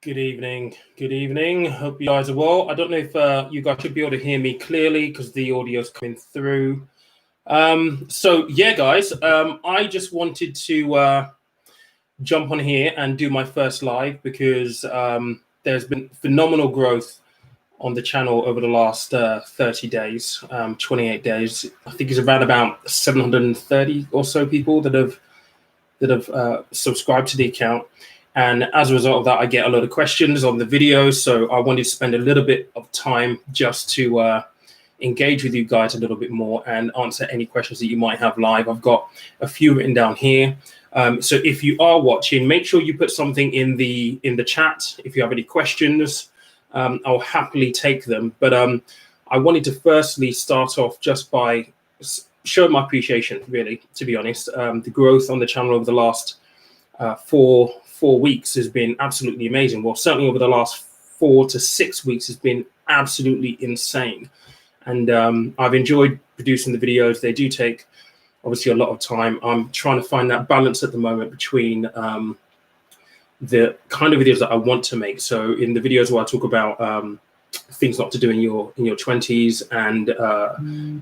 Good evening. Good evening. Hope you guys are well. I don't know if you guys should be able to hear me clearly because the audio's coming through. Guys, I just wanted to jump on here and do my first live because there's been phenomenal growth on the channel over the last 30 days, 28 days. I think it's around about 730 or so people that have subscribed to the account. And as a result of that, I get a lot of questions on the videos. So I wanted to spend a little bit of time just to engage with you guys a little bit more and answer any questions that you might have live. I've got a few written down here. So if you are watching, make sure you put something in the chat. If you have any questions, I'll happily take them. But I wanted to firstly start off just by showing my appreciation, really, to be honest. The growth on the channel over the last 4 weeks has been absolutely amazing. Well, certainly over the last 4 to 6 weeks has been absolutely insane. And I've enjoyed producing the videos. They do take, obviously, a lot of time. I'm trying to find that balance at the moment between the kind of videos that I want to make. So in the videos where I talk about things not to do in your 20s, and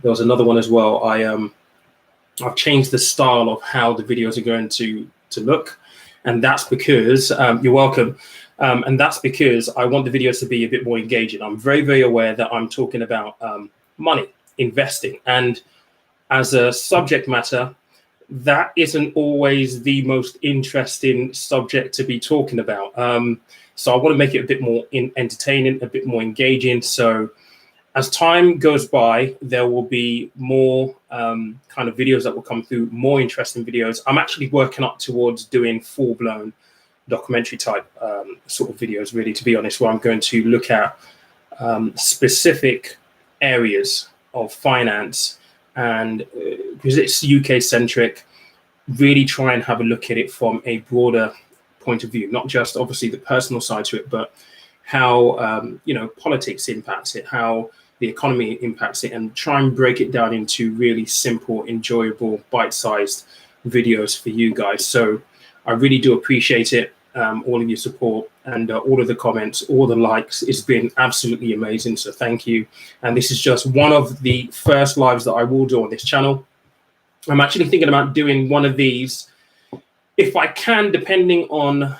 there was another one as well. I've changed the style of how the videos are going to look. And that's because, you're welcome. And that's because I want the videos to be a bit more engaging. I'm very, very aware that I'm talking about money, investing. And as a subject matter, that isn't always the most interesting subject to be talking about. So I want to make it a bit more entertaining, a bit more engaging. So as time goes by, there will be more kind of videos that will come through, more interesting videos. I'm actually working up towards doing full-blown documentary type sort of videos, really, to be honest, where I'm going to look at specific areas of finance, and because it's UK-centric, really try and have a look at it from a broader point of view, not just obviously the personal side to it, but how politics impacts it, how the economy impacts it, and try and break it down into really simple, enjoyable, bite-sized videos for you guys. So I really do appreciate it, all of your support and all of the comments, all the likes. It's been absolutely amazing. So thank you. And this is just one of the first lives that I will do on this channel. I'm actually thinking about doing one of these, if I can, depending on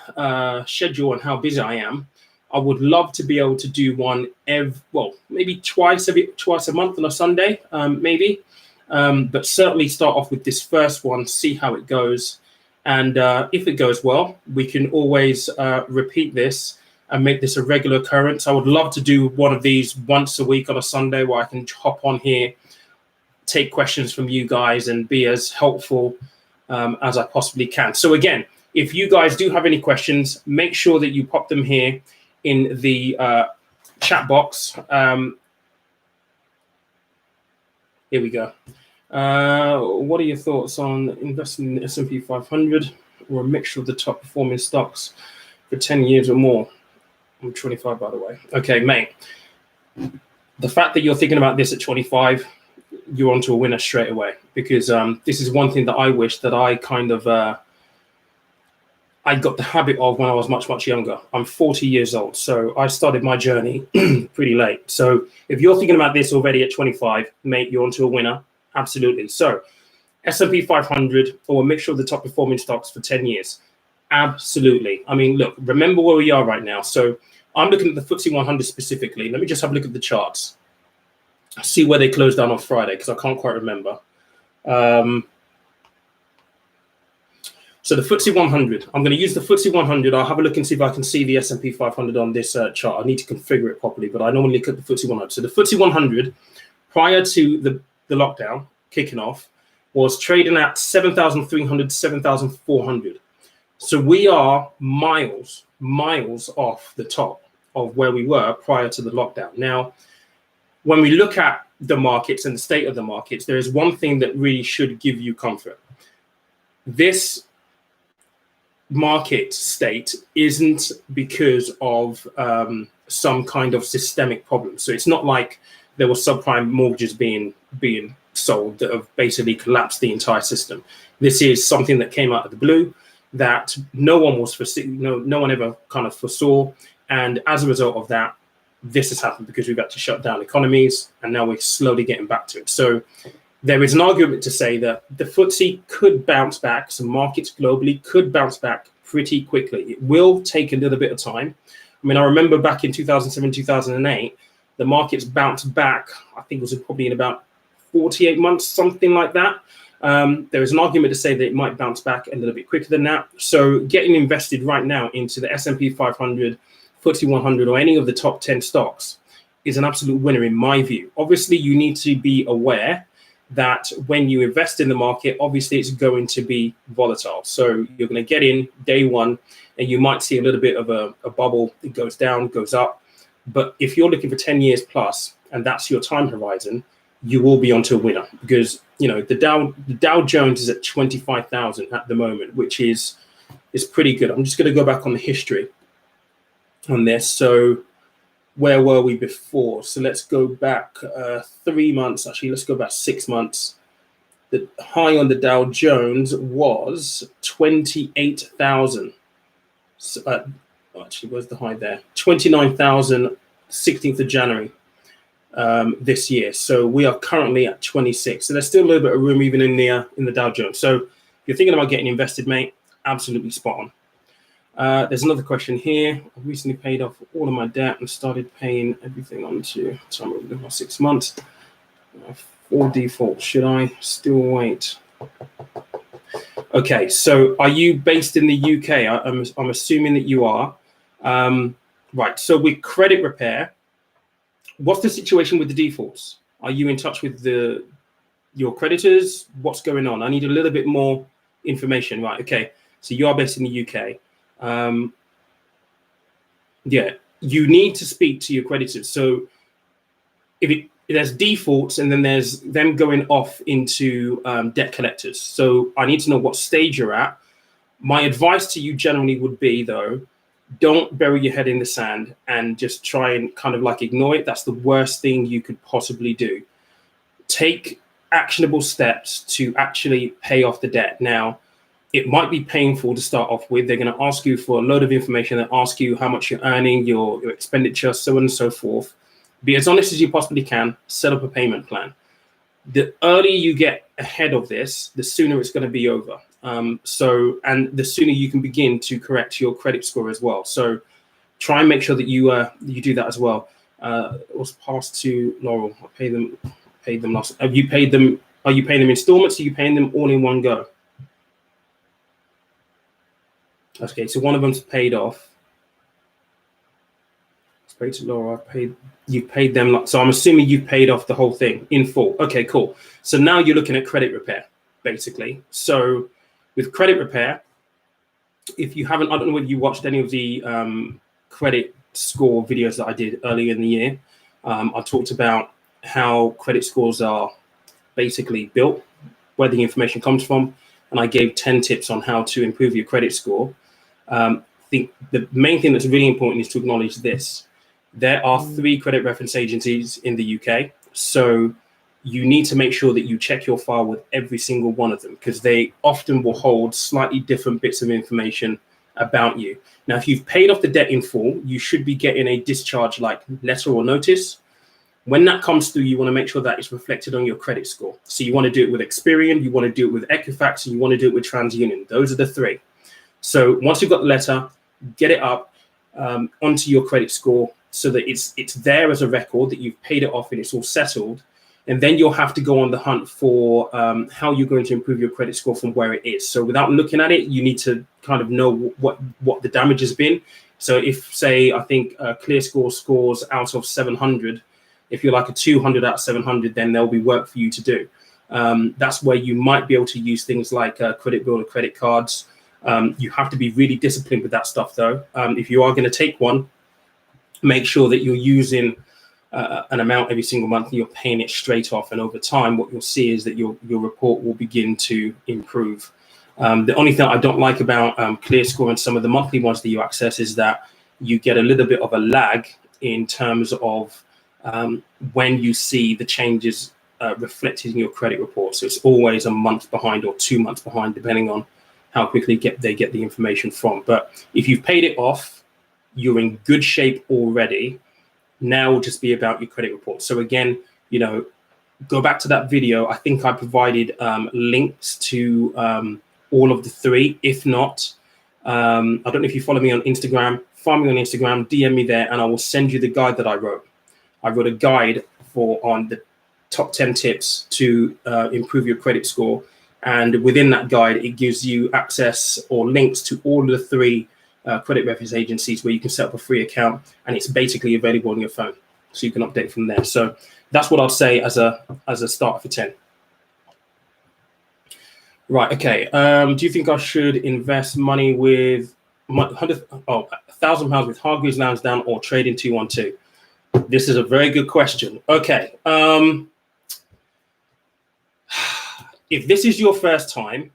schedule and how busy I am. I would love to be able to do one maybe twice a month on a Sunday, maybe. But certainly start off with this first one, see how it goes. And if it goes well, we can always repeat this and make this a regular occurrence. I would love to do one of these once a week on a Sunday where I can hop on here, take questions from you guys and be as helpful as I possibly can. So again, if you guys do have any questions, make sure that you pop them here in the chat box. Here we go. What are your thoughts on investing in the S&P 500 or a mixture of the top performing stocks for 10 years or more? I'm 25, by the way. Okay, mate. The fact that you're thinking about this at 25, you're onto a winner straight away, because this is one thing that I wish that I kind of I got the habit of when I was much, much younger. I'm 40 years old, so I started my journey pretty late. So if you're thinking about this already at 25, mate, you're onto a winner. Absolutely. So S&P 500 or a mixture of the top performing stocks for 10 years. Absolutely. I mean, look, remember where we are right now. So I'm looking at the FTSE 100 specifically. Let me just have a look at the charts. See where they closed down on Friday, because I can't quite remember. So the FTSE 100, I'm going to use the FTSE 100. I'll have a look and see if I can see the S&P 500 on this chart. I need to configure it properly, but I normally look at the FTSE 100. So the FTSE 100, prior to the lockdown kicking off, was trading at 7,300, 7,400. So we are miles off the top of where we were prior to the lockdown. Now, when we look at the markets and the state of the markets, there is one thing that really should give you comfort. This market state isn't because of some kind of systemic problem. So it's not like there were subprime mortgages being sold that have basically collapsed the entire system. This is something that came out of the blue. that no one was foreseen, no one ever kind of foresaw. And as a result of that, this has happened because we've had to shut down economies, and now we're slowly getting back to it. So there is an argument to say that the FTSE could bounce back. Some markets globally could bounce back pretty quickly. It will take a little bit of time. I mean, I remember back in 2007, 2008, the markets bounced back, I think it was probably in about 48 months, something like that. There is an argument to say that it might bounce back a little bit quicker than that. So getting invested right now into the S&P 500, FTSE 100, or any of the top 10 stocks is an absolute winner in my view. Obviously, you need to be aware that when you invest in the market, obviously it's going to be volatile. So you're going to get in day one, and you might see a little bit of a bubble. It goes down, goes up. But if you're looking for 10 years plus, and that's your time horizon, you will be onto a winner, because the Dow Jones is at 25,000 at the moment, which is pretty good. I'm just going to go back on the history on this. So where were we before? So let's go back 3 months. Actually, let's go back 6 months. The high on the Dow Jones was 28,000. So, actually, where's the high there? 29,000, 16th of January this year. So we are currently at 26. So there's still a little bit of room even in the Dow Jones. So if you're thinking about getting invested, mate, absolutely spot on. There's another question here. I recently paid off all of my debt and started paying everything onto some of my 6 months. For default, should I still wait? Okay, so are you based in the UK? I'm assuming that you are. Right, so with credit repair, what's the situation with the defaults? Are you in touch with your creditors? What's going on? I need a little bit more information. Right, okay, so you are based in the UK. Yeah, you need to speak to your creditors. So if there's defaults, and then there's them going off into debt collectors. So I need to know what stage you're at. My advice to you generally would be, though, don't bury your head in the sand and just try and kind of like ignore it. That's the worst thing you could possibly do. Take actionable steps to actually pay off the debt. Now, it might be painful to start off with. They're going to ask you for a load of information. They'll ask you how much you're earning, your expenditure, so on and so forth. Be as honest as you possibly can. Set up a payment plan. The earlier you get ahead of this, the sooner it's going to be over. And the sooner you can begin to correct your credit score as well. So try and make sure that you do that as well. It was passed to Laurel. I paid them last. Have you paid them? Are you paying them installments? Or are you paying them all in one go? Okay, so one of them's paid off. It's paid to Laura. You paid them. So I'm assuming you paid off the whole thing in full. Okay, cool. So now you're looking at credit repair, basically. So with credit repair, if you haven't, I don't know whether you watched any of the credit score videos that I did earlier in the year. I talked about how credit scores are basically built, where the information comes from, and I gave 10 tips on how to improve your credit score. I think the main thing that's really important is to acknowledge this. There are 3 credit reference agencies in the UK. So you need to make sure that you check your file with every single one of them, because they often will hold slightly different bits of information about you. Now, if you've paid off the debt in full, you should be getting a discharge like letter or notice. When that comes through, you want to make sure that it's reflected on your credit score. So you want to do it with Experian, you want to do it with Equifax, and you want to do it with TransUnion. Those are the 3. So once you've got the letter, get it up onto your credit score so that it's there as a record that you've paid it off and it's all settled. And then you'll have to go on the hunt for how you're going to improve your credit score from where it is. So without looking at it, you need to kind of know what the damage has been. So if, say, I think ClearScore scores out of 700, if you're like a 200 out of 700, then there'll be work for you to do. That's where you might be able to use things like credit builder, credit cards. You have to be really disciplined with that stuff, though. If you are going to take one, make sure that you're using an amount every single month and you're paying it straight off. And over time, what you'll see is that your report will begin to improve. The only thing I don't like about ClearScore and some of the monthly ones that you access is that you get a little bit of a lag in terms of when you see the changes reflected in your credit report. So it's always a month behind or 2 months behind, depending on how quickly they get the information from. But if you've paid it off, you're in good shape already. Now will just be about your credit report. So again, go back to that video. I think I provided links to all of the three. If not, I don't know if you follow me on Instagram. Find me on Instagram, DM me there, and I will send you the guide that I wrote. I wrote a guide on the top 10 tips to improve your credit score. And within that guide, it gives you access or links to all of the three credit reference agencies where you can set up a free account, and it's basically available on your phone. So you can update from there. So that's what I'd say as a start for 10. Right, okay. Do you think I should invest money with £1,000 with Hargreaves Lansdown or trade in 212? This is a very good question. Okay. If this is your first time,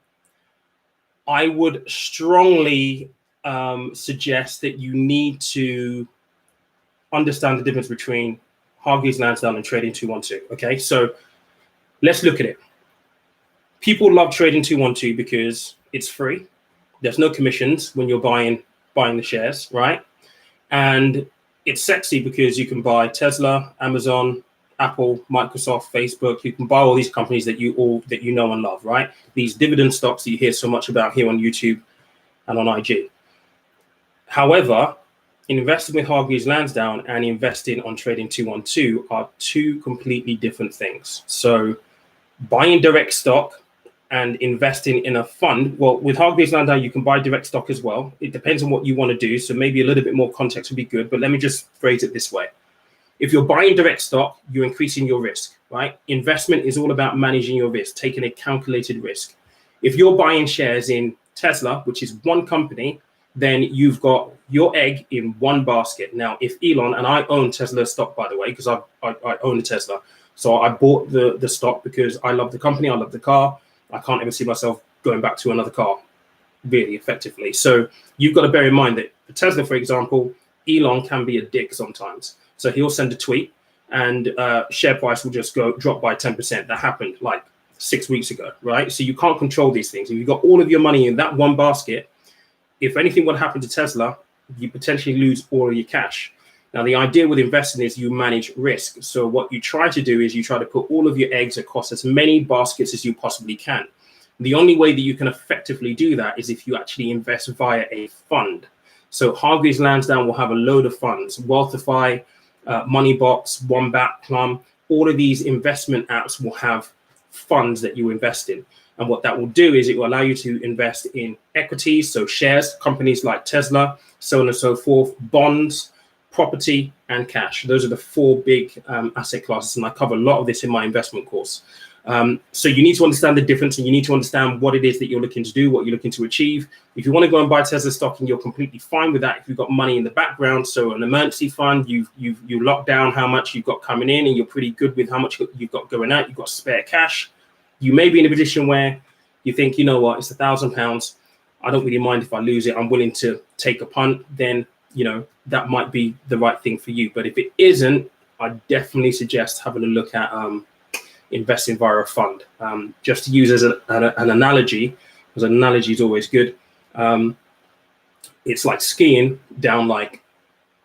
I would strongly suggest that you need to understand the difference between Hargreaves Lansdown and trading 212. Okay, so let's look at it. People love trading 212 because it's free. There's no commissions when you're buying the shares, right? And it's sexy because you can buy Tesla, Amazon, Apple, Microsoft, Facebook. You can buy all these companies that you know and love, right? These dividend stocks that you hear so much about here on YouTube and on IG. However, investing with Hargreaves Lansdown and investing on trading 212 are two completely different things. So buying direct stock and investing in a fund, well, with Hargreaves Lansdown, you can buy direct stock as well. It depends on what you want to do. So maybe a little bit more context would be good, but let me just phrase it this way. If you're buying direct stock, you're increasing your risk, right? Investment is all about managing your risk, taking a calculated risk. If you're buying shares in Tesla, which is one company, then you've got your egg in one basket. Now, if Elon, and I own Tesla stock, by the way, because I own a Tesla. So I bought the stock because I love the company, I love the car. I can't ever see myself going back to another car really effectively. So you've got to bear in mind that for Tesla, for example, Elon can be a dick sometimes. So he'll send a tweet and share price will just drop by 10%. That happened like 6 weeks ago, right? So you can't control these things. If you've got all of your money in that one basket, if anything would happen to Tesla, you potentially lose all of your cash. Now, the idea with investing is you manage risk. So what you try to do is you try to put all of your eggs across as many baskets as you possibly can. The only way that you can effectively do that is if you actually invest via a fund. So Hargreaves Lansdown will have a load of funds, Wealthify, Moneybox, Wombat, Plum. All of these investment apps will have funds that you invest in. And what that will do is it will allow you to invest in equities, so shares, companies like Tesla, so on and so forth, bonds, property, and cash. Those are the four big asset classes, and I cover a lot of this in my investment course. So you need to understand the difference, and you need to understand what it is that you're looking to do, what you're looking to achieve. If you want to go and buy Tesla stock, and you're completely fine with that, if you've got money in the background, so an emergency fund, you lock down how much you've got coming in, and you're pretty good with how much you've got going out, you've got spare cash. You may be in a position where you think, you know what, it's £1,000. I don't really mind if I lose it. I'm willing to take a punt. Then, that might be the right thing for you. But if it isn't, I definitely suggest having a look at investing via a fund. Just to use as an analogy, because an analogy is always good. It's like skiing down like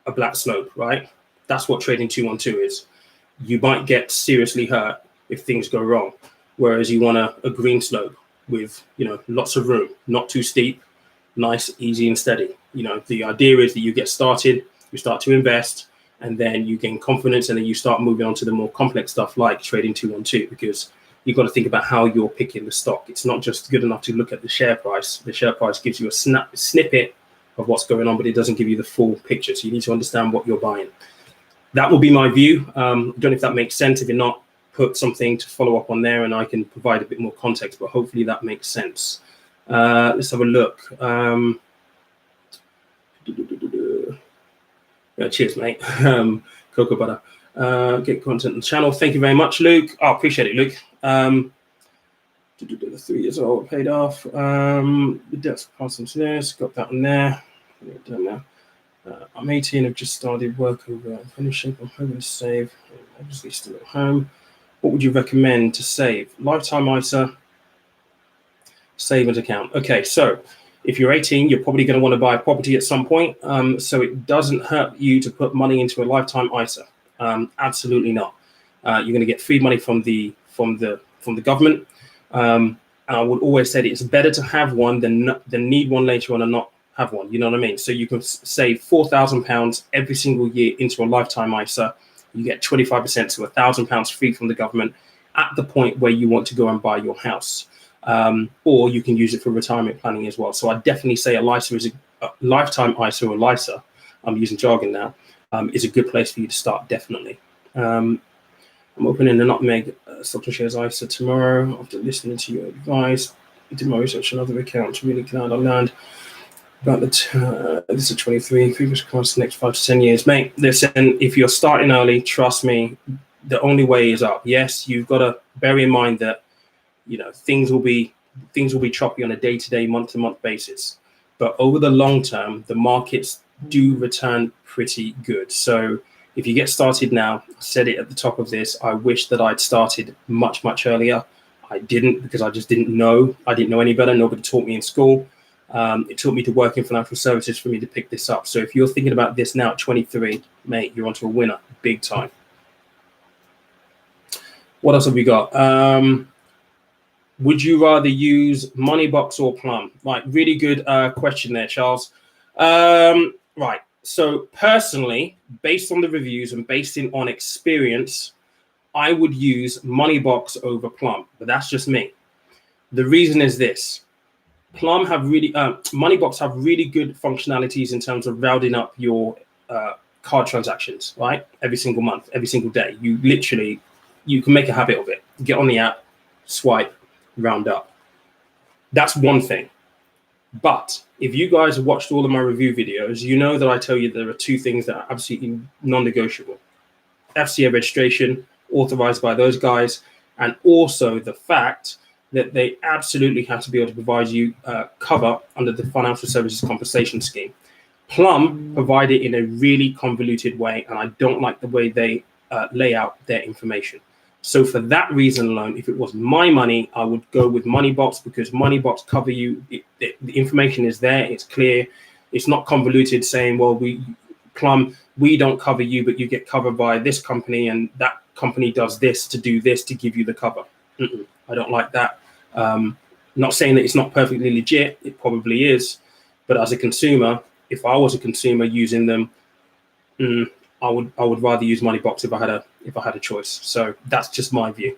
a black slope, right? That's what trading 212 is. You might get seriously hurt if things go wrong. Whereas you want a green slope with, lots of room, not too steep, nice, easy and steady. The idea is that you get started, you start to invest, and then you gain confidence, and then you start moving on to the more complex stuff like trading 212, because you've got to think about how you're picking the stock. It's not just good enough to look at the share price. The share price gives you a snippet of what's going on, but it doesn't give you the full picture. So you need to understand what you're buying. That will be my view. I don't know if that makes sense. If you're not, put something to follow up on there and I can provide a bit more context, but hopefully that makes sense. Let's have a look. Yeah, cheers, mate. Cocoa butter. Get content on the channel. Thank you very much, Luke. I appreciate it, Luke. The 3 years old paid off. The debts passed on to this. Got that one there. Done now. I'm 18. I've just started work over finishing. I'm hoping to save. Obviously, still at home. What would you recommend to save? Lifetime ISA, savings account. Okay, so if you're 18, you're probably going to want to buy a property at some point. So it doesn't hurt you to put money into a lifetime ISA. Absolutely not. You're going to get free money from the government. And I would always say that it's better to have one than need one later on and not have one. You know what I mean? So you can save £4,000 every single year into a lifetime ISA. You get 25%, so £1,000 free from the government at the point where you want to go and buy your house. Or you can use it for retirement planning as well. So I definitely say a lifetime ISA or LISA, I'm using jargon now, is a good place for you to start, definitely. I'm opening the Nutmeg Stock and Shares ISA tomorrow after listening to your advice. I did my research on other accounts. Really glad I learned about this is 23 previous costs next 5 to 10 years. Mate, listen, if you're starting early, trust me, the only way is up. Yes, you've got to bear in mind that things will be choppy on a day-to-day, month-to-month basis, but over the long term, the markets do return pretty good. So if you get started now, I said it at the top of this, I wish that I'd started much earlier. I didn't, because I just didn't know. I didn't know any better. Nobody taught me in school. It taught me to work in financial services for me to pick this up. So if you're thinking about this now at 23, mate, you're onto a winner, big time. What else have we got? Would you rather use Moneybox or Plum? Right, really good question there, Charles. Right, so personally, based on the reviews and based on experience, I would use Moneybox over Plum, but that's just me. The reason is this. Moneybox have really good functionalities in terms of rounding up your card transactions, right? Every single month, every single day. You can make a habit of it. Get on the app, swipe, round up. That's one thing. But if you guys have watched all of my review videos, you know that I tell you there are two things that are absolutely non-negotiable. FCA registration, authorized by those guys, and also the fact that they absolutely have to be able to provide you cover under the Financial Services Compensation Scheme. Plum provide it in a really convoluted way, and I don't like the way they lay out their information. So for that reason alone, if it was my money, I would go with Moneybox, because Moneybox cover you. The information is there, it's clear. It's not convoluted saying, well, Plum, we don't cover you, but you get covered by this company, and that company does this to do this to give you the cover. I don't like that. Not saying that it's not perfectly legit, it probably is, but as a consumer, if I was a consumer using them, I would rather use Moneybox if I had a choice. So that's just my view.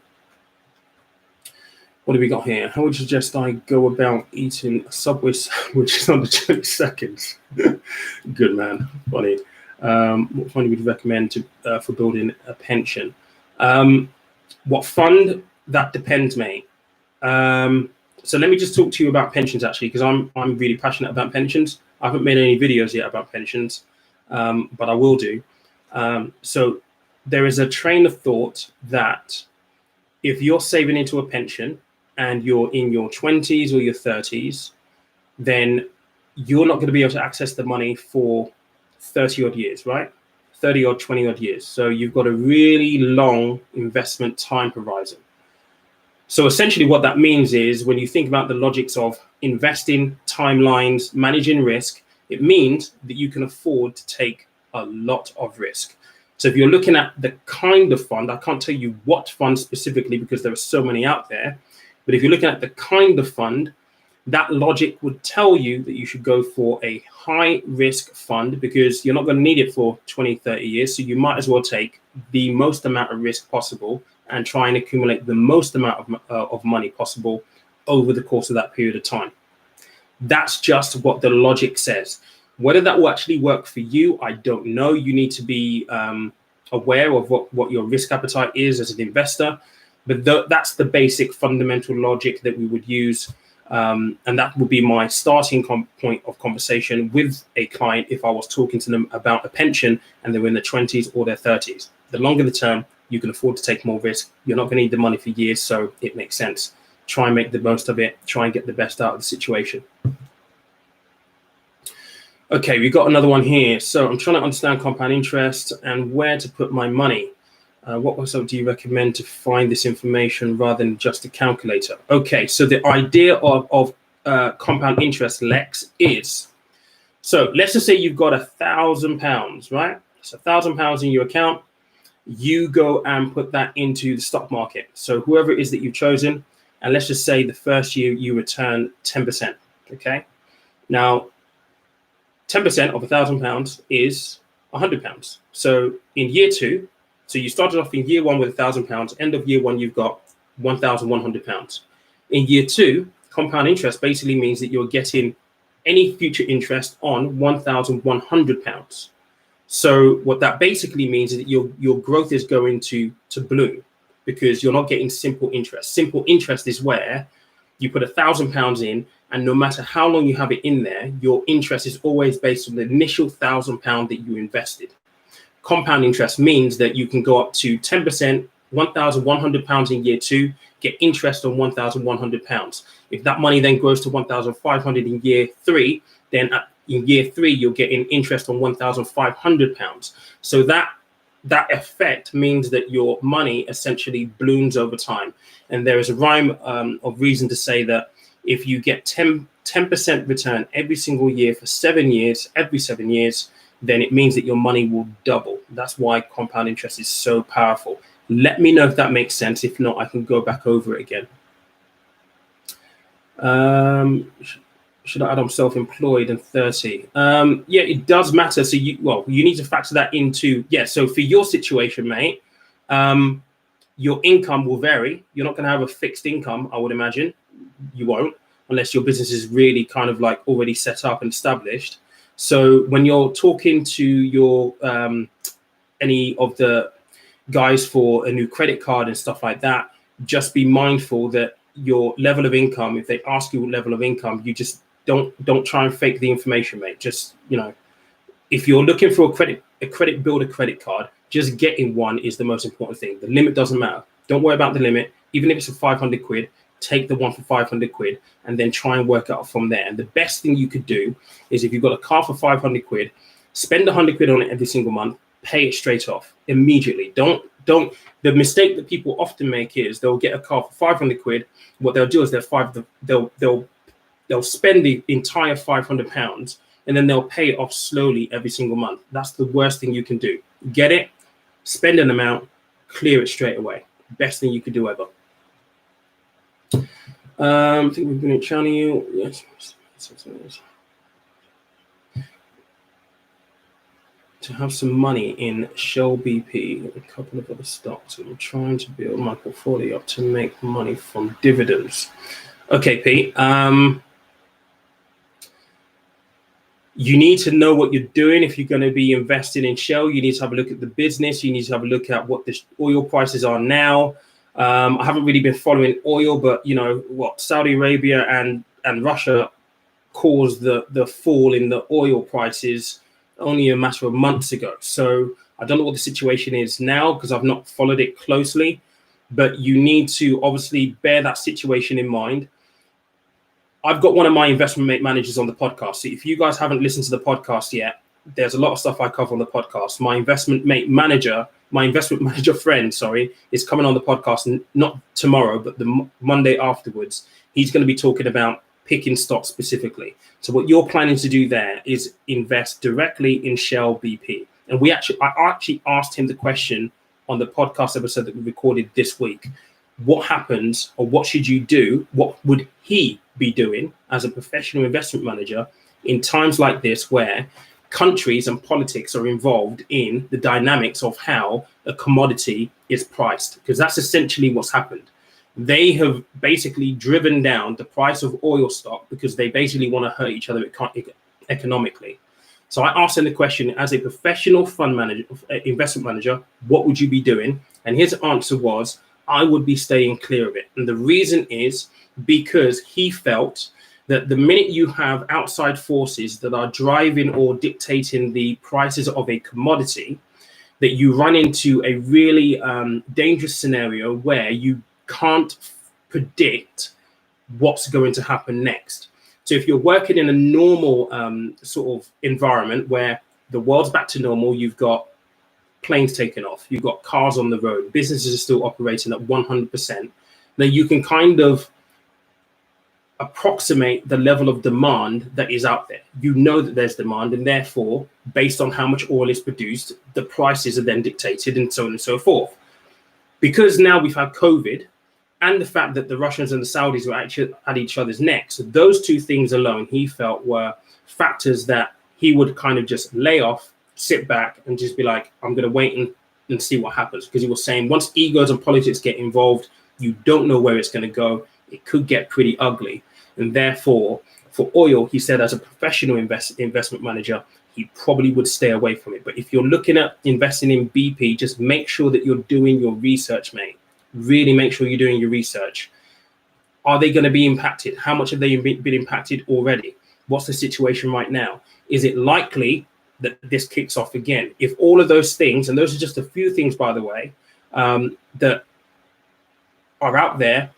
What do we got here? How would you suggest I go about eating a Subway sandwich under 20 seconds? Good man, funny. What fund would you recommend for building a pension? What fund? That depends, mate. So let me just talk to you about pensions, actually, because I'm really passionate about pensions. I haven't made any videos yet about pensions, but I will do. So there is a train of thought that if you're saving into a pension and you're in your 20s or your 30s, then you're not going to be able to access the money for 30 odd years, right? 30 odd, 20 odd years. So you've got a really long investment time horizon. So essentially what that means is when you think about the logics of investing, timelines, managing risk, it means that you can afford to take a lot of risk. So if you're looking at the kind of fund, I can't tell you what fund specifically because there are so many out there, but if you're looking at the kind of fund, that logic would tell you that you should go for a high risk fund because you're not going to need it for 20, 30 years. So you might as well take the most amount of risk possible and try and accumulate the most amount of money possible over the course of that period of time. That's just what the logic says. Whether that will actually work for you, I don't know. You need to be aware of what your risk appetite is as an investor. But that's the basic fundamental logic that we would use. And that would be my starting point of conversation with a client if I was talking to them about a pension and they were in their 20s or their 30s. The longer the term, you can afford to take more risk. You're not going to need the money for years, so it makes sense. Try and make the most of it. Try and get the best out of the situation. Okay, we've got another one here. So I'm trying to understand compound interest and where to put my money. What website do you recommend to find this information rather than just a calculator? Okay, so the idea of compound interest, Lex, is, so let's just say you've got £1,000, right? It's £1,000 in your account. You go and put that into the stock market. So whoever it is that you've chosen, and let's just say the first year you return 10%. Okay. Now, 10% of £1,000 is £100. So in year two, so you started off in year one with £1,000. End of year one, you've got £1,100. In year two, compound interest basically means that you're getting any future interest on £1,100. So what that basically means is that your growth is going to bloom, because you're not getting simple interest. Simple interest is where you put £1,000 in, and no matter how long you have it in there, your interest is always based on the initial £1,000 that you invested. Compound interest means that you can go up to 10%, £1,100 in year two, get interest on £1,100. If that money then grows to 1,500 in year three, then in year three, you're getting interest on £1,500. So that effect means that your money essentially blooms over time. And there is a rhyme of reason to say that if you get 10% return every single year for 7 years, every 7 years, then it means that your money will double. That's why compound interest is so powerful. Let me know if that makes sense. If not, I can go back over it again. Should I add I'm self-employed and 30? Yeah, it does matter. So you need to factor that into, so for your situation, mate, your income will vary. You're not going to have a fixed income, I would imagine. You won't, unless your business is really kind of like already set up and established. So when you're talking to your any of the guys for a new credit card and stuff like that, just be mindful that your level of income, if they ask you what level of income, you just don't try and fake the information, mate. Just, if you're looking for a credit builder credit card, just getting one is the most important thing. The limit doesn't matter. Don't worry about the limit. Even if it's a 500 quid, take the one for 500 quid and then try and work out from there. And the best thing you could do is, if you've got a car for 500 quid, spend 100 quid on it every single month, pay it straight off immediately. Don't. The mistake that people often make is they'll get a car for 500 quid. What they'll do is they'll spend the entire £500 and then they'll pay it off slowly every single month. That's the worst thing you can do. Get it, spend an amount, clear it straight away. Best thing you could do ever. I think we've been in channel. Yes. To have some money in Shell BP and a couple of other stocks. I'm trying to build my portfolio up to make money from dividends. Okay, Pete. You need to know what you're doing. If you're going to be investing in Shell, you need to have a look at the business. You need to have a look at what the oil prices are now. I haven't really been following oil, but Saudi Arabia and Russia caused the fall in the oil prices only a matter of months ago. So I don't know what the situation is now, because I've not followed it closely, but you need to obviously bear that situation in mind. I've got one of my investment managers on the podcast. So if you guys haven't listened to the podcast yet, there's a lot of stuff I cover on the podcast. My investment manager friend, is coming on the podcast, not tomorrow, but the Monday afterwards. He's going to be talking about picking stocks specifically. So what you're planning to do there is invest directly in Shell BP. And I actually asked him the question on the podcast episode that we recorded this week. What happens, or what should you do? What would he be doing as a professional investment manager in times like this, where countries and politics are involved in the dynamics of how a commodity is priced? Because that's essentially what's happened. They have basically driven down the price of oil stock because they basically want to hurt each other economically. So I asked him the question, as a professional fund manager, investment manager, what would you be doing? And his answer was, I would be staying clear of it. And the reason is because he felt that the minute you have outside forces that are driving or dictating the prices of a commodity, that you run into a really dangerous scenario where you can't predict what's going to happen next. So if you're working in a normal sort of environment where the world's back to normal, you've got planes taking off, you've got cars on the road, businesses are still operating at 100%, then you can kind of approximate the level of demand that is out there. You know that there's demand, and therefore, based on how much oil is produced, the prices are then dictated, and so on and so forth. Because now we've had COVID and the fact that the Russians and the Saudis were actually at each other's necks, those two things alone, he felt, were factors that he would kind of just lay off, sit back, and just be like, I'm going to wait and see what happens. Because he was saying once egos and politics get involved, you don't know where it's going to go. It could get pretty ugly. And therefore, for oil, he said, as a professional investment manager, he probably would stay away from it. But if you're looking at investing in BP, just make sure that you're doing your research, mate. Really make sure you're doing your research. Are they going to be impacted? How much have they been impacted already? What's the situation right now? Is it likely that this kicks off again? If all of those things, and those are just a few things, by the way, that are out there,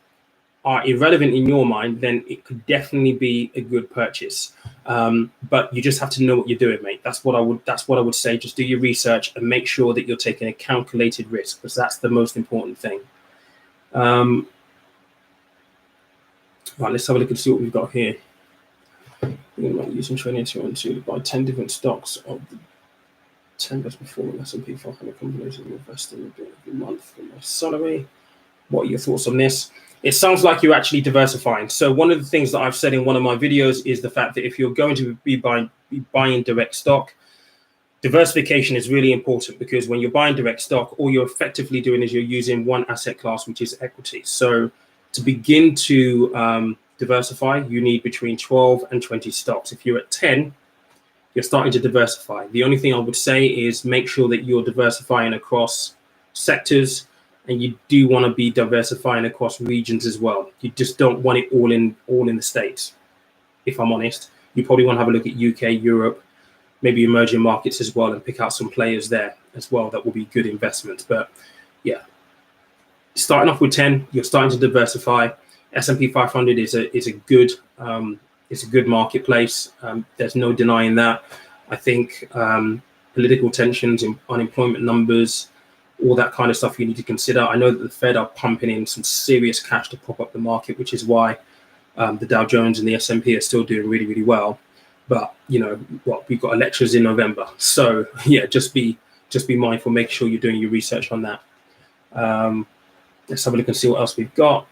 are irrelevant in your mind, then it could definitely be a good purchase. But you just have to know what you're doing, mate. That's what I would say. Just do your research and make sure that you're taking a calculated risk, because that's the most important thing. Right, let's have a look and see what we've got here. We might use some training to buy 10 different stocks of the 10 best performing S&P 500 companies and invest in every month from my salary. What are your thoughts on this? It sounds like you're actually diversifying. So one of the things that I've said in one of my videos is the fact that if you're going to be buying direct stock, diversification is really important, because when you're buying direct stock, all you're effectively doing is you're using one asset class, which is equity. So to begin to diversify, you need between 12 and 20 stocks. If you're at 10, you're starting to diversify. The only thing I would say is make sure that you're diversifying across sectors, and you do want to be diversifying across regions as well. You just don't want it all in the States. If I'm honest, you probably want to have a look at UK, Europe, maybe emerging markets as well, and pick out some players there as well that will be good investments. But yeah, starting off with 10, you're starting to diversify. S&P 500 is a good marketplace. There's no denying that. I think political tensions, unemployment numbers, all that kind of stuff you need to consider. I know that the Fed are pumping in some serious cash to prop up the market, which is why the Dow Jones and the S&P are still doing really, really well. But you know what, we've got elections in November, so yeah, just be mindful. Make sure you're doing your research on that. Let's have a look and see what else we've got.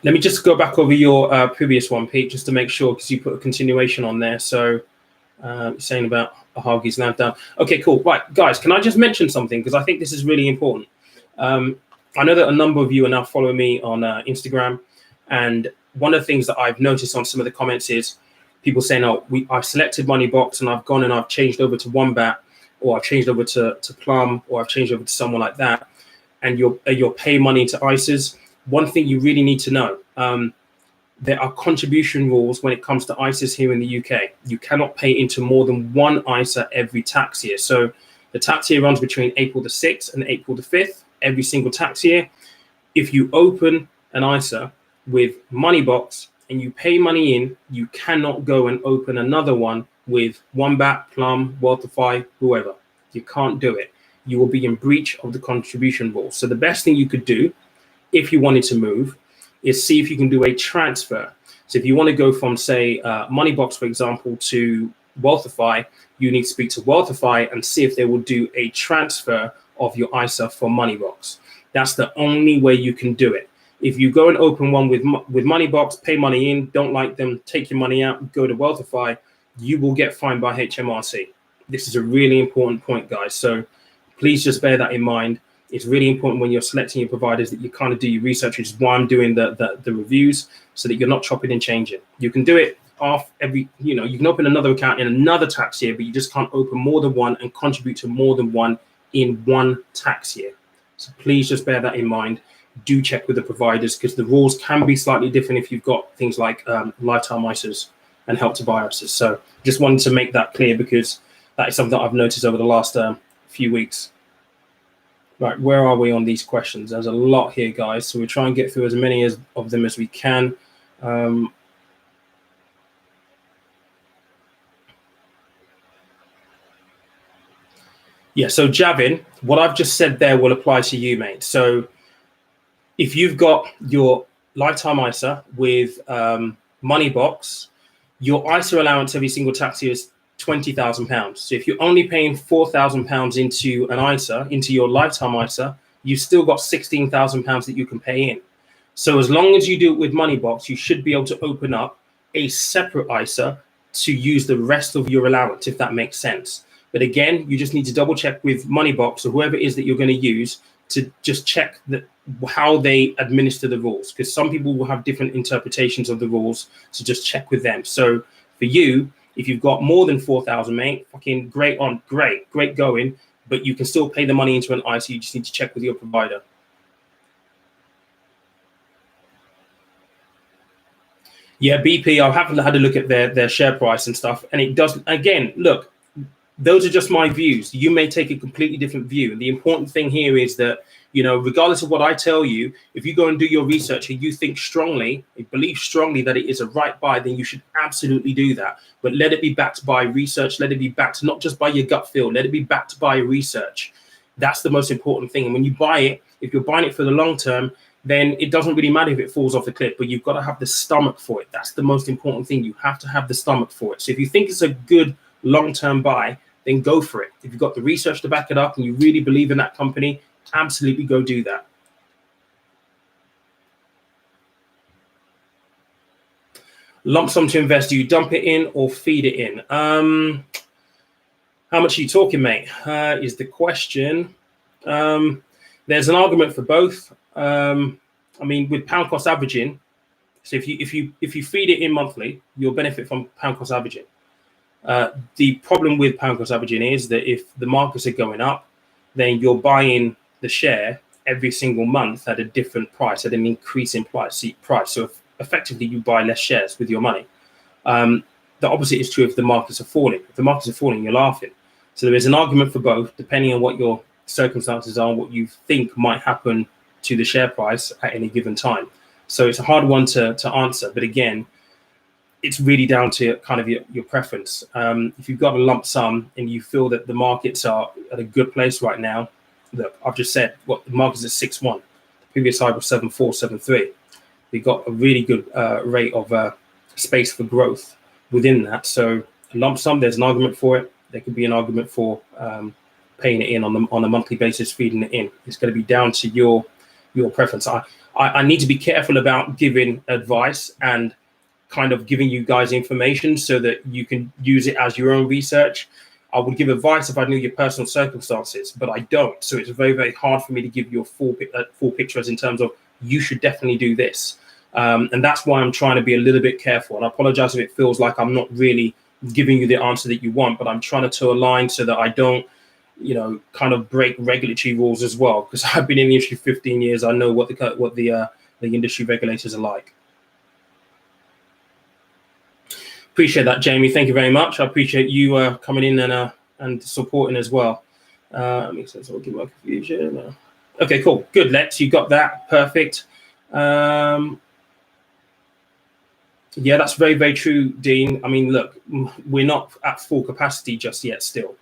Let me just go back over your previous one, Pete, just to make sure, because you put a continuation on there. So saying about Hargis now down. Okay, cool. Right, guys, can I just mention something? Because I think this is really important. I know that a number of you are now following me on Instagram. And one of the things that I've noticed on some of the comments is people saying, oh, I've selected Moneybox and I've gone and I've changed over to Wombat, or I've changed over to Plum, or I've changed over to someone like that. And you're paying money to ISAs. One thing you really need to know, there are contribution rules when it comes to ISAs here in the UK. You cannot pay into more than one ISA every tax year. So the tax year runs between April the 6th and April the 5th, every single tax year. If you open an ISA with Moneybox and you pay money in, you cannot go and open another one with Wombat, Plum, Wealthify, whoever. You can't do it. You will be in breach of the contribution rule. So the best thing you could do if you wanted to move is see if you can do a transfer. So if you want to go from, say, Moneybox, for example, to Wealthify, you need to speak to Wealthify and see if they will do a transfer of your ISA for Moneybox. That's the only way you can do it. If you go and open one with Moneybox, pay money in, don't like them, take your money out, go to Wealthify, you will get fined by HMRC. This is a really important point, guys. So please just bear that in mind. It's really important when you're selecting your providers that you kind of do your research, which is why I'm doing the reviews, so that you're not chopping and changing. You can do it off every, you can open another account in another tax year, but you just can't open more than one and contribute to more than one in one tax year. So please just bear that in mind. Do check with the providers, because the rules can be slightly different if you've got things like lifetime ISAs and help to buy ISAs. So just wanted to make that clear, because that is something that I've noticed over the last few weeks. Right, where are we on these questions? There's a lot here, guys. So we'll try and get through as many of them as we can. Yeah, so Javin, what I've just said there will apply to you, mate. So if you've got your lifetime ISA with Moneybox, your ISA allowance every single tax year is £20,000. So if you're only paying £4,000 into an ISA, into your lifetime ISA, you've still got £16,000 that you can pay in. So as long as you do it with Moneybox, you should be able to open up a separate ISA to use the rest of your allowance, if that makes sense. But again, you just need to double check with Moneybox or whoever it is that you're going to use to just check that how they administer the rules, because some people will have different interpretations of the rules. So just check with them. So for you, if you've got more than 4,000, mate, fucking great going, but you can still pay the money into an ISA. You just need to check with your provider. Yeah, BP, I haven't had a look at their share price and stuff, and it does. Again, look, those are just my views. You may take a completely different view. And the important thing here is that, you know, regardless of what I tell you, if you go and do your research and you think strongly, believe strongly that it is a right buy, then you should absolutely do that. But let it be backed by research. Let it be backed not just by your gut feel. Let it be backed by research. That's the most important thing. And when you buy it, if you're buying it for the long term, then it doesn't really matter if it falls off the cliff, but you've got to have the stomach for it. That's the most important thing. You have to have the stomach for it. So if you think it's a good long-term buy, then go for it. If you've got the research to back it up and you really believe in that company, absolutely go do that. Lump sum to invest, do you dump it in or feed it in? How much are you talking, mate? Is the question. There's an argument for both. I mean, with pound cost averaging, so if you feed it in monthly, you'll benefit from pound cost averaging. The problem with pound cost averaging is that if the markets are going up, then you're buying the share every single month at a different price, at an increasing price. So effectively, you buy less shares with your money. The opposite is true if the markets are falling. If the markets are falling, you're laughing. So there is an argument for both, depending on what your circumstances are and what you think might happen to the share price at any given time. So it's a hard one to answer. But again, it's really down to kind of your preference. If you've got a lump sum and you feel that the markets are at a good place right now, look, I've just said what the market's at 6.1. The previous high was 7.4, 7.3. We got a really good rate of space for growth within that. So a lump sum, there's an argument for it. There could be an argument for paying it in on a monthly basis, feeding it in. It's going to be down to your preference. I need to be careful about giving advice and kind of giving you guys information so that you can use it as your own research. I would give advice if I knew your personal circumstances, but I don't. So it's very, very hard for me to give you a full picture as in terms of you should definitely do this. And that's why I'm trying to be a little bit careful. And I apologize if it feels like I'm not really giving you the answer that you want, but I'm trying to align so that I don't, you know, kind of break regulatory rules as well. Because I've been in the industry 15 years. I know what the industry regulators are like. Appreciate that, Jamie. Thank you very much. I appreciate you coming in and supporting as well. Makes sense. I'll give my confusion. Okay, cool. Good, Lex. You got that. Perfect. Yeah, that's very, very true, Dean. I mean, look, we're not at full capacity just yet still.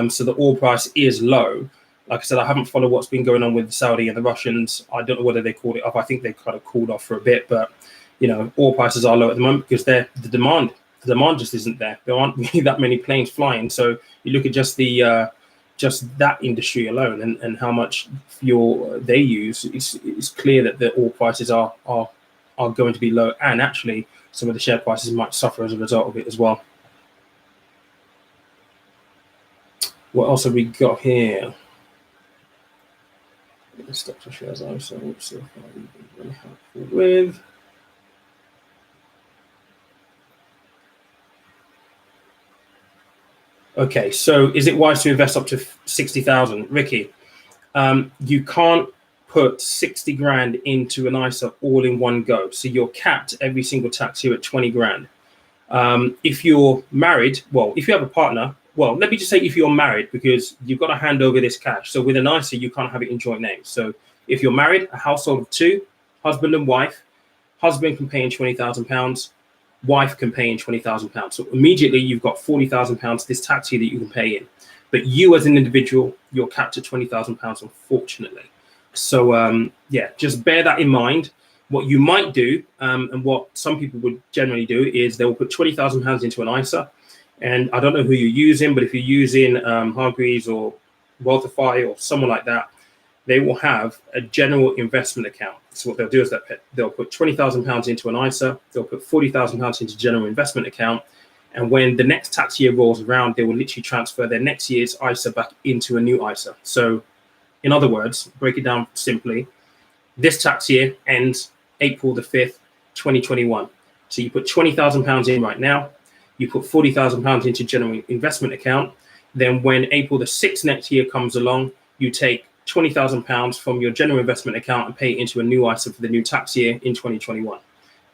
So the oil price is low. Like I said, I haven't followed what's been going on with Saudi and the Russians. I don't know whether they called it off. I think they kind of cooled off for a bit, but you know, oil prices are low at the moment because the demand just isn't there. There aren't really that many planes flying. So you look at just that industry alone and how much fuel they use. It's clear that the oil prices are going to be low, and actually some of the share prices might suffer as a result of it as well. What else have we got here? Stocks and shares I'm so far really helpful with. Okay, so is it wise to invest up to 60,000? Ricky, you can't put 60 grand into an ISA all in one go. So you're capped every single tax year at 20 grand. If you're married, well, if you have a partner, well, let me just say if you're married, because you've got to hand over this cash. So with an ISA, you can't have it in joint names. So if you're married, a household of two, husband and wife, husband can pay in £20,000, wife can pay in £20,000. So immediately you've got £40,000 this tax year that you can pay in. But you as an individual, you're capped at £20,000, unfortunately. So yeah, just bear that in mind. What you might do, and what some people would generally do, is they will put £20,000 into an ISA. And I don't know who you're using, but if you're using Hargreaves or Wealthify or someone like that, they will have a general investment account. So what they'll do is that they'll put £20,000 into an ISA, they'll put £40,000 into general investment account, and when the next tax year rolls around, they will literally transfer their next year's ISA back into a new ISA. So in other words, break it down simply, this tax year ends April the 5th, 2021. So you put £20,000 in right now, you put £40,000 into general investment account. Then when April the 6th next year comes along, you take £20,000 from your general investment account and pay it into a new ISA for the new tax year in 2021.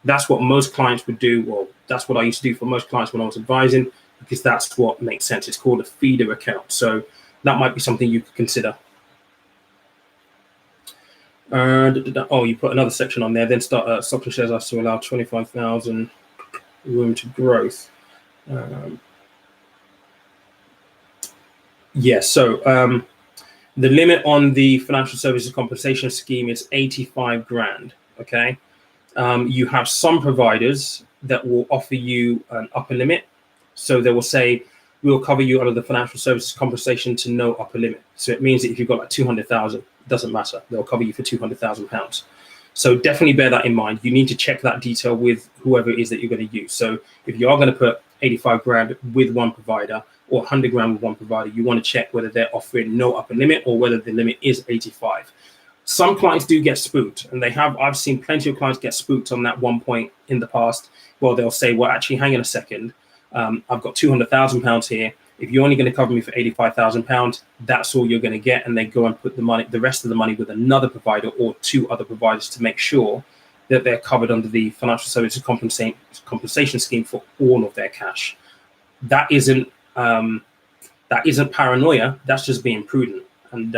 That's what most clients would do. Well, that's what I used to do for most clients when I was advising, because that's what makes sense. It's called a feeder account. So that might be something you could consider. Oh, you put another section on there. Then start stock and shares has to allow 25,000 room to growth. Yes. So the limit on the financial services compensation scheme is 85 grand. Okay. You have some providers that will offer you an upper limit. So they will say, we'll cover you under the financial services compensation to no upper limit. So it means that if you've got like 200,000, it doesn't matter. They'll cover you for £200,000. So definitely bear that in mind. You need to check that detail with whoever it is that you're going to use. So if you are going to put 85 grand with one provider or 100 grand with one provider, you want to check whether they're offering no upper limit or whether the limit is 85. Some clients do get spooked, and I've seen plenty of clients get spooked on that one point in the past. Well, they'll say, well, actually, hang on a second. I've got £200,000 here. If you're only going to cover me for £85,000, that's all you're going to get. And they go and put the rest of the money with another provider or two other providers to make sure that they're covered under the financial services compensation scheme for all of their cash. That isn't paranoia. That's just being prudent. And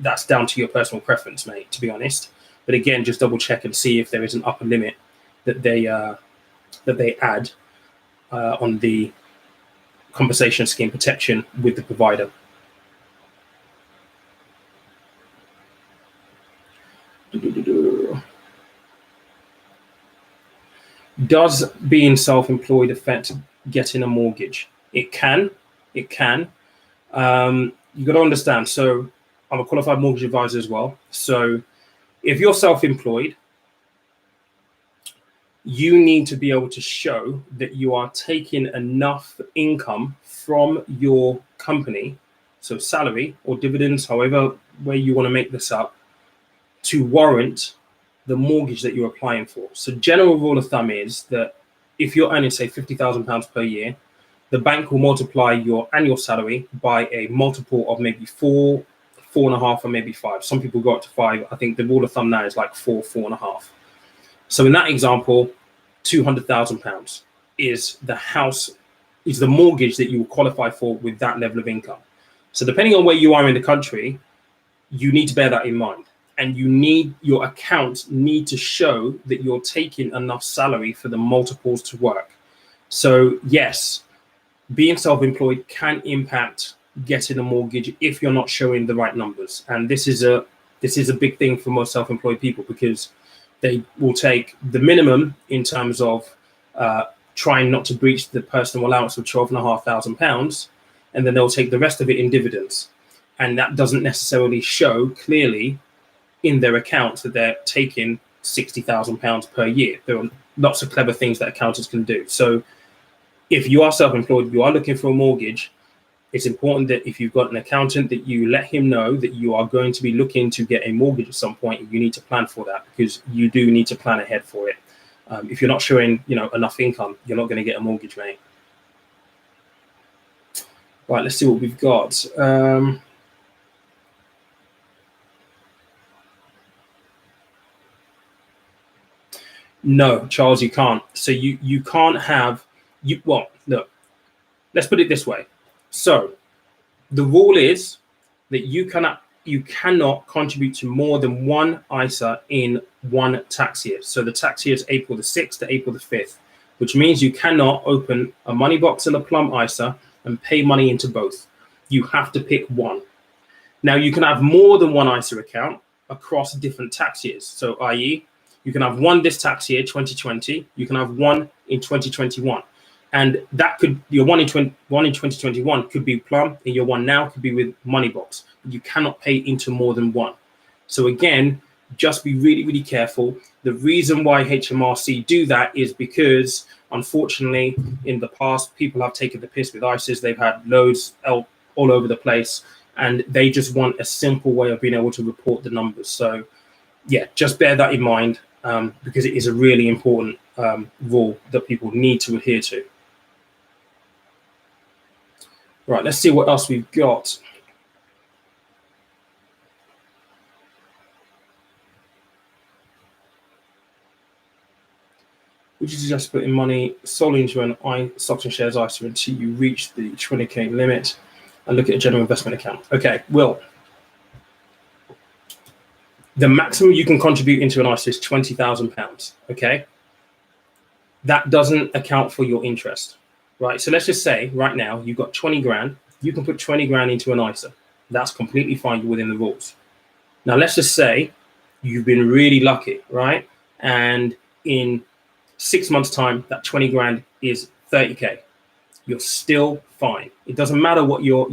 that's down to your personal preference, mate, to be honest. But again, just double check and see if there is an upper limit that they add on the compensation scheme protection with the provider. Does being self-employed affect getting a mortgage? It can. You got to understand. So I'm a qualified mortgage advisor as well. So if you're self-employed, you need to be able to show that you are taking enough income from your company, so salary or dividends, however way you want to make this up, to warrant the mortgage that you're applying for. So general rule of thumb is that if you're earning, say, £50,000 per year, the bank will multiply your annual salary by a multiple of maybe 4, 4.5, or maybe 5. Some people go up to 5. I think the rule of thumb now is like 4, 4.5. So in that example, £200,000 is the mortgage that you will qualify for with that level of income. So depending on where you are in the country, you need to bear that in mind. And your accounts need to show that you're taking enough salary for the multiples to work. So yes, being self-employed can impact getting a mortgage if you're not showing the right numbers. And this is a big thing for most self-employed people, because they will take the minimum in terms of trying not to breach the personal allowance of £12,500, and then they'll take the rest of it in dividends. And that doesn't necessarily show clearly in their accounts that they're taking £60,000 per year. There are lots of clever things that accountants can do. So if you are self-employed, you are looking for a mortgage, it's important that if you've got an accountant, that you let him know that you are going to be looking to get a mortgage at some point. You need to plan for that, because you do need to plan ahead for it. If you're not showing, enough income, you're not going to get a mortgage, mate. Right, let's see what we've got. No, Charles, you can't. So you can't have look, let's put it this way. So the rule is that you cannot contribute to more than one ISA in one tax year. So the tax year is April the 6th to April the 5th, which means you cannot open a money box and a plum ISA and pay money into both. You have to pick one. Now, you can have more than one ISA account across different tax years. So, i.e., you can have one this tax year, 2020. You can have one in 2021. And that could, your one in 2021 could be Plum, and your one now could be with Moneybox. You cannot pay into more than one. So again, just be really, really careful. The reason why HMRC do that is because, unfortunately, in the past, people have taken the piss with ISIS. They've had loads all over the place, and they just want a simple way of being able to report the numbers. So yeah, just bear that in mind, because it is a really important rule that people need to adhere to. Right, let's see what else we've got. Would you suggest putting money solely into an stocks and shares ISA until you reach the 20K limit and look at a general investment account? Okay, Will. The maximum you can contribute into an ISA is £20,000, okay? That doesn't account for your interest, right? So let's just say right now you've got 20 grand. You can put 20 grand into an ISA. That's completely fine within the rules. Now, let's just say you've been really lucky, right? And in 6 months' time, that 20 grand is 30K. You're still fine. It doesn't matter what your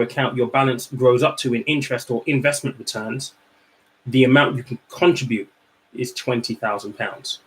account, your balance grows up to in interest or investment returns. The amount you can contribute is £20,000.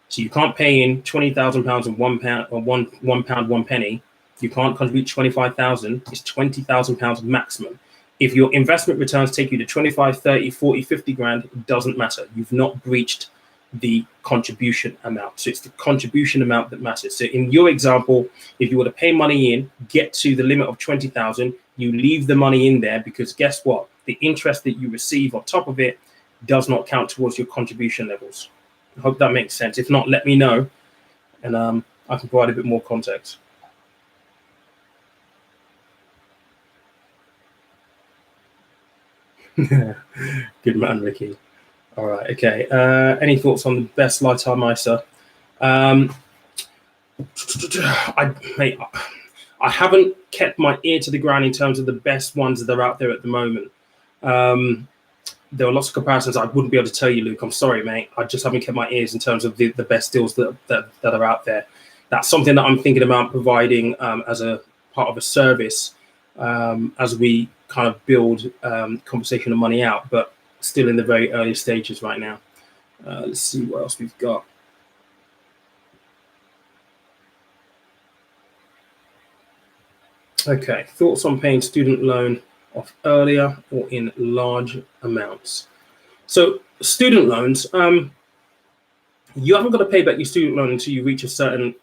So you can't pay in £20,000 and £1 or one pound 1 penny. You can't contribute 25,000. It's £20,000 maximum. If your investment returns take you to 25, 30, 40, 50 grand, it doesn't matter. You've not breached the contribution amount. So it's the contribution amount that matters. So in your example, if you were to pay money in, get to the limit of 20,000, you leave the money in there, because guess what? The interest that you receive on top of it does not count towards your contribution levels. I hope that makes sense. If not, let me know, and I can provide a bit more context. Good man, Ricky. All right, okay. Any thoughts on the best lifetime ISA? I haven't kept my ear to the ground in terms of the best ones that are out there at the moment. There are lots of comparisons I wouldn't be able to tell you, Luke. I'm sorry, mate. I just haven't kept my ears in terms of the best deals that are out there. That's something that I'm thinking about providing as a part of a service as we kind of build conversation and money out, but still in the very early stages right now. Let's see what else we've got. Okay, thoughts on paying student loan off earlier or in large amounts? So student loans, you haven't got to pay back your student loan until you reach a certain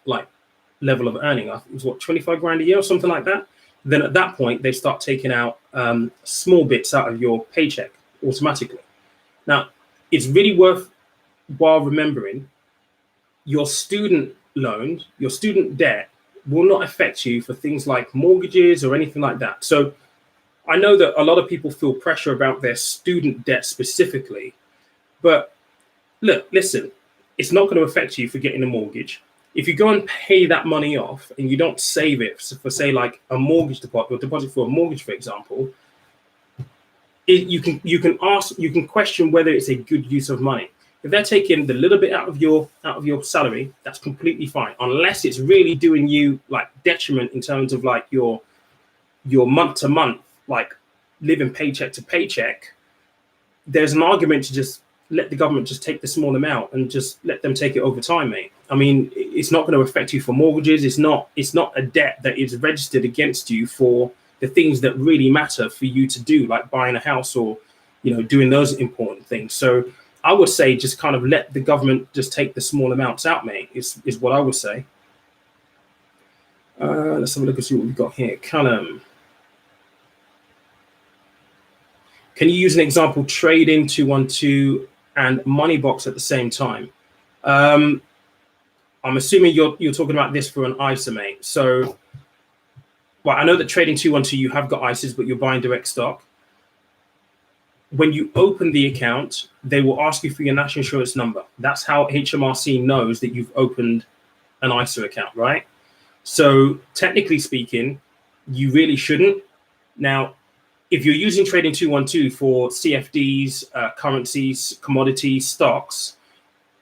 level of earning. I think it was what, 25 grand a year or something like that. Then at that point, they start taking out small bits out of your paycheck automatically. Now, it's really worthwhile remembering your student loans, your student debt will not affect you for things like mortgages or anything like that. So I know that a lot of people feel pressure about their student debt specifically, but look, listen, it's not going to affect you for getting a mortgage. If you go and pay that money off and you don't save it for say like a mortgage deposit or deposit for a mortgage, for example, you can question whether it's a good use of money. If they're taking the little bit out of your salary, that's completely fine, unless it's really doing you like detriment in terms of like your month to month, like living paycheck to paycheck. There's an argument to just let the government just take the small amount and just let them take it over time, mate. I mean, it's not going to affect you for mortgages. It's not a debt that is registered against you for the things that really matter for you to do, like buying a house or, doing those important things. So I would say just kind of let the government just take the small amounts out, mate, is what I would say. Let's have a look and see what we've got here. Callum. Can you use an example, trade in 212 and Moneybox at the same time? I'm assuming you're talking about this for an ISA, mate. So, well, I know that trading 212, you have got ISAs, but you're buying direct stock. When you open the account, they will ask you for your national insurance number. That's how HMRC knows that you've opened an ISA account, right? So technically speaking, you really shouldn't Now, if you're using Trading 212 for CFDs, currencies, commodities, stocks,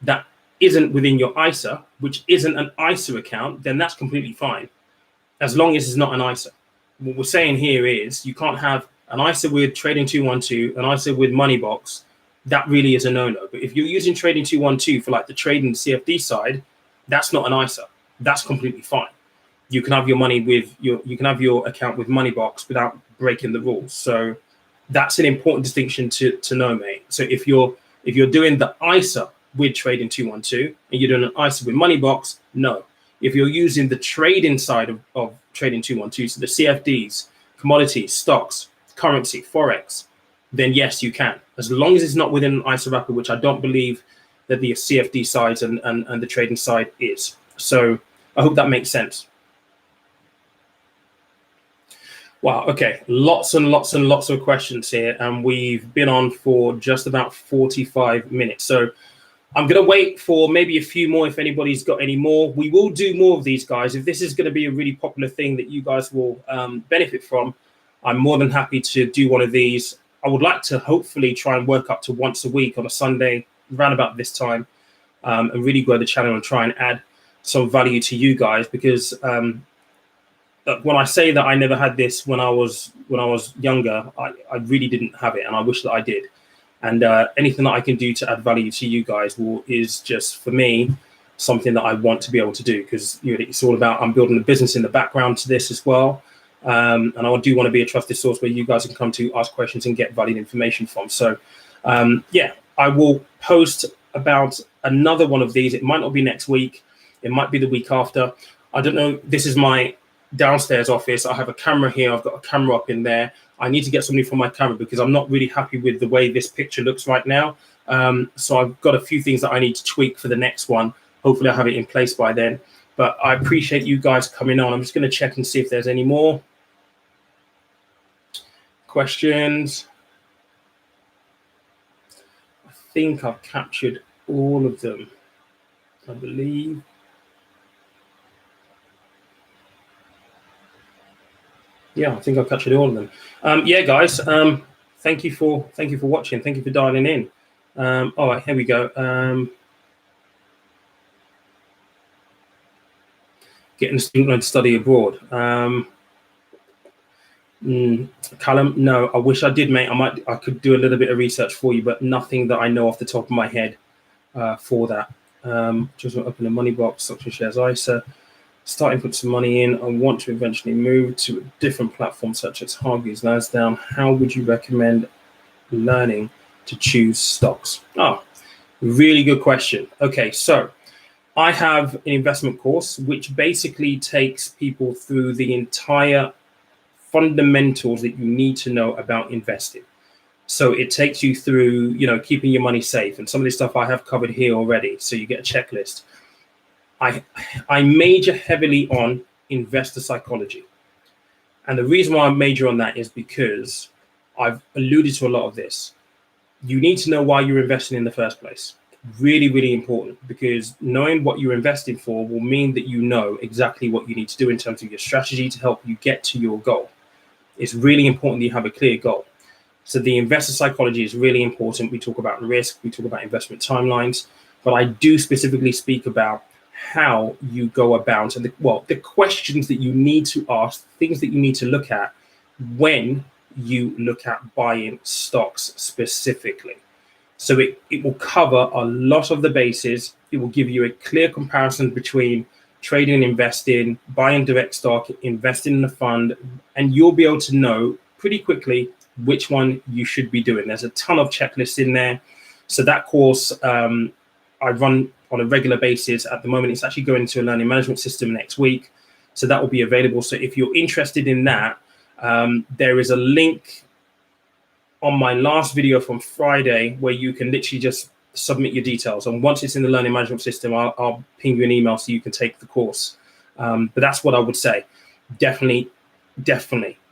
that isn't within your ISA, which isn't an ISA account, then that's completely fine, as long as it's not an ISA. What we're saying here is you can't have an ISA with Trading 212, an ISA with Moneybox. That really is a no-no. But if you're using Trading 212 for like the trade and CFD side, that's not an ISA. That's completely fine. You can have your money with you can have your account with Moneybox without breaking the rules. So that's an important distinction to know, mate. So if you're doing the ISA with Trading 212 and you're doing an ISA with Moneybox, no. If you're using the trading side of Trading 212, so the CFDs, commodities, stocks, currency, forex, then yes, you can, as long as it's not within an ISA wrapper, which I don't believe that the CFD side and the trading side is. So I hope that makes sense. Wow, okay, lots and lots and lots of questions here, and we've been on for just about 45 minutes. So I'm going to wait for maybe a few more if anybody's got any more. We will do more of these, guys. If this is going to be a really popular thing that you guys will benefit from, I'm more than happy to do one of these. I would like to hopefully try and work up to once a week on a Sunday, around about this time, and really grow the channel and try and add some value to you guys, because when I say that I never had this when I was younger, I really didn't have it, and I wish that I did. And anything that I can do to add value to you guys is just, for me, something that I want to be able to do, because it's all about, I'm building a business in the background to this as well. And I do want to be a trusted source where you guys can come to ask questions and get valued information from. So yeah, I will post about another one of these. It might not be next week. It might be the week after. I don't know. This is my downstairs office. I have a camera here. I've got a camera up in there. I need to get something for my camera because I'm not really happy with the way this picture looks right now. So I've got a few things that I need to tweak for the next one. Hopefully I'll have it in place by then. But I appreciate you guys coming on. I'm just going to check and see if there's any more questions. I think I've captured all of them, I believe. Yeah, I think I've captured all of them. Yeah, guys, thank you for watching. Thank you for dialing in. All right, here we go. Getting a student loan to study abroad. Callum, no, I wish I did, mate. I could do a little bit of research for you, but nothing that I know off the top of my head for that. Just want to open a money box, such as shares ISA. Starting to put some money in. I want to eventually move to a different platform such as Hargreaves Lansdown. How would you recommend learning to choose stocks? Oh, really good question. Okay, so I have an investment course which basically takes people through the entire fundamentals that you need to know about investing. So it takes you through, keeping your money safe, and some of this stuff I have covered here already. So you get a checklist. I major heavily on investor psychology. And the reason why I major on that is because I've alluded to a lot of this. You need to know why you're investing in the first place. Really, really important, because knowing what you're investing for will mean that you know exactly what you need to do in terms of your strategy to help you get to your goal. It's really important that you have a clear goal. So the investor psychology is really important. We talk about risk, we talk about investment timelines, but I do specifically speak about how you go about and the questions that you need to ask, things that you need to look at when you look at buying stocks specifically. So it will cover a lot of the bases. It will give you a clear comparison between trading and investing, buying direct stock, investing in a fund, and you'll be able to know pretty quickly which one you should be doing. There's a ton of checklists in there. So that course I run on a regular basis. At the moment, it's actually going to a learning management system next week. So that will be available. So if you're interested in that, there is a link on my last video from Friday where you can literally just submit your details. And once it's in the learning management system, I'll ping you an email so you can take the course. But that's what I would say. Definitely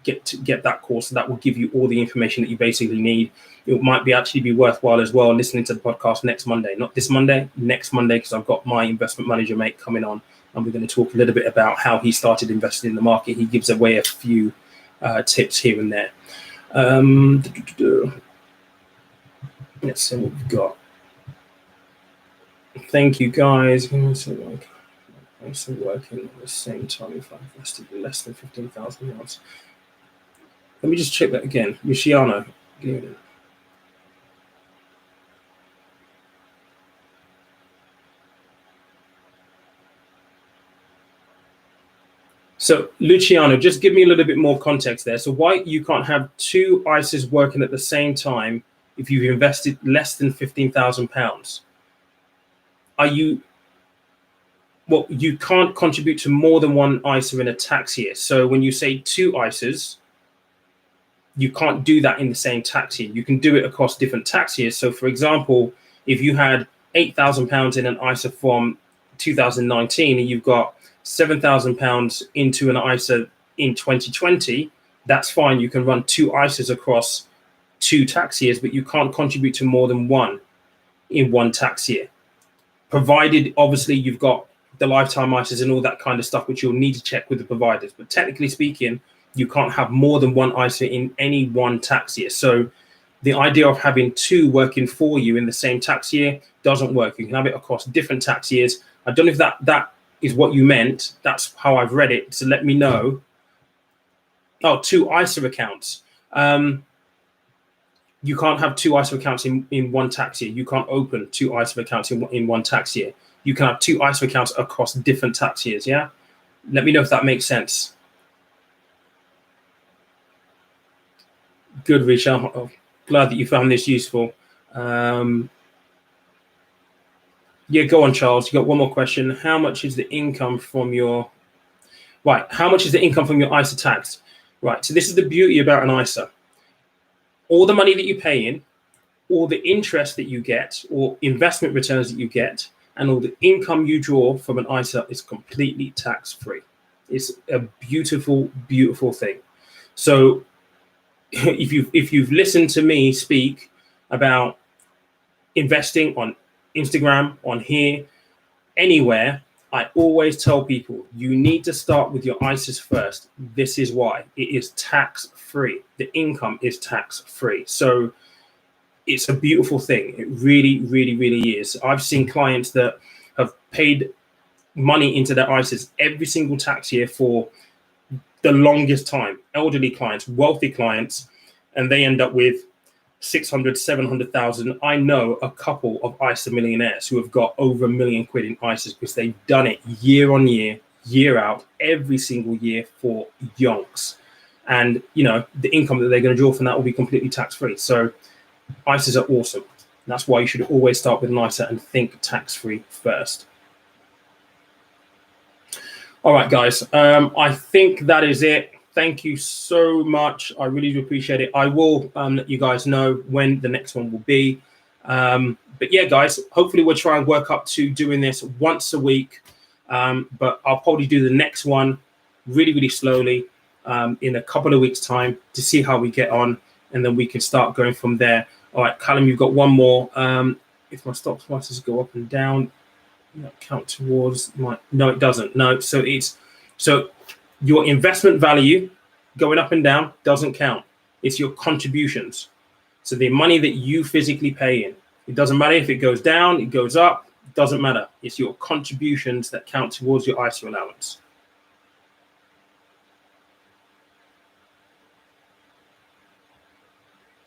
get that course. That will give you all the information that you basically need. It might actually be worthwhile as well listening to the podcast next Monday, not this Monday, next Monday, because I've got my investment manager mate coming on, and we're going to talk a little bit about how he started investing in the market. He gives away a few tips here and there. Let's see what we've got. Thank you, guys. Also working at the same time if I've invested less than 15,000 yards. Let me just check that again. Luciano. So, Luciano, just give me a little bit more context there. So why you can't have two ISAs working at the same time if you've invested less than £15,000? Are you... Well, you can't contribute to more than one ISA in a tax year. So when you say two ISAs, you can't do that in the same tax year. You can do it across different tax years. So, for example, if you had £8,000 in an ISA from 2019 and you've got £7,000 into an ISA in 2020, that's fine. You can run two ISAs across two tax years, but you can't contribute to more than one in one tax year, provided obviously you've got the lifetime ISAs and all that kind of stuff, which you'll need to check with the providers. But technically speaking, you can't have more than one ISA in any one tax year. So the idea of having two working for you in the same tax year doesn't work. You can have it across different tax years. I don't know if that is what you meant. That's how I've read it. So let me know. Oh, two ISA accounts. You can't have two ISA accounts in one tax year. You can't open two ISA accounts in one tax year. You can have two ISA accounts across different tax years, yeah? Let me know if that makes sense. Good, Richard. I'm glad that you found this useful. Yeah, go on, Charles. You got one more question. How much is the income from your... Right, how much is the income from your ISA tax? Right, so this is the beauty about an ISA. All the money that you pay in, all the interest that you get, or investment returns that you get, and all the income you draw from an ISA is completely tax-free. It's a beautiful, beautiful thing. So if you've listened to me speak about investing on Instagram, on here, anywhere, I always tell people you need to start with your ISAs first. This is why. It is tax-free. The income is tax-free. So it's a beautiful thing. It really, really, really is. I've seen clients that have paid money into their ISAs every single tax year for the longest time. Elderly clients, wealthy clients, and they end up with 600, 700,000. I know a couple of ISA millionaires who have got over £1 million in ISAs because they've done it year on year, year out, every single year for yonks. And, you know, the income that they're going to draw from that will be completely tax-free. So ISAs are awesome. That's why you should always start with an ISA and think tax-free first. All right, guys. I think that is it. Thank you so much. I really do appreciate it. I will let you guys know when the next one will be. But yeah, guys, hopefully we'll try and work up to doing this once a week. But I'll probably do the next one really, really slowly in a couple of weeks' time to see how we get on. And then we can start going from there. All right, Callum, you've got one more. If my stock prices go up and down, that count towards my... No, it doesn't. No, so your investment value going up and down doesn't count. It's your contributions. So the money that you physically pay in. It doesn't matter if it goes down, it goes up, it doesn't matter. It's your contributions that count towards your ISA allowance.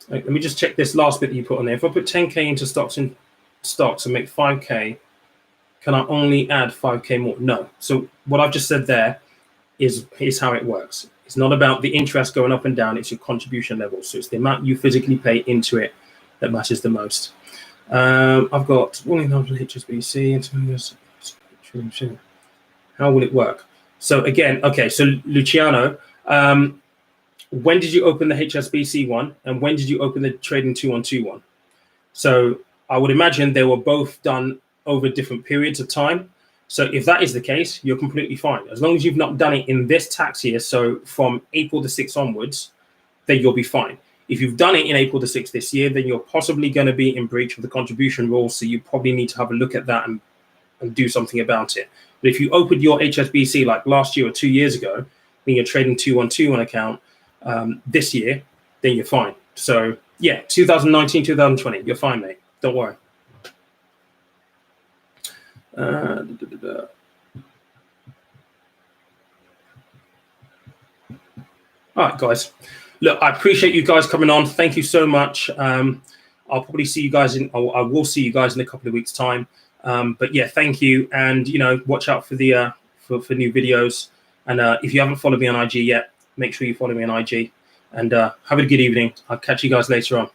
Let me just check this last bit that you put on there. If I put 10K into stocks and make 5K, can I only add 5K more? No. So what I've just said there is how it works. It's not about the interest going up and down. It's your contribution level. So it's the amount you physically pay into it that matters the most. I've got 1,000 HSBC. How will it work? So again, okay. So Luciano, when did you open the HSBC one, and when did you open the Trading 212 one? So I would imagine they were both done over different periods of time. So if that is the case, you're completely fine. As long as you've not done it in this tax year, so from April the 6th onwards, then you'll be fine. If you've done it in April the 6th this year, then you're possibly going to be in breach of the contribution rules. So you probably need to have a look at that and do something about it. But if you opened your HSBC like last year or 2 years ago, then you're trading 212 account, this year, then you're fine. So yeah, 2019, 2020, you're fine, mate. Don't worry. All right, guys. Look, I appreciate you guys coming on. Thank you so much. I'll probably see you guys I will see you guys in a couple of weeks' time. But yeah, thank you, and watch out for the for new videos. And if you haven't followed me on IG yet, make sure you follow me on IG. And have a good evening. I'll catch you guys later on.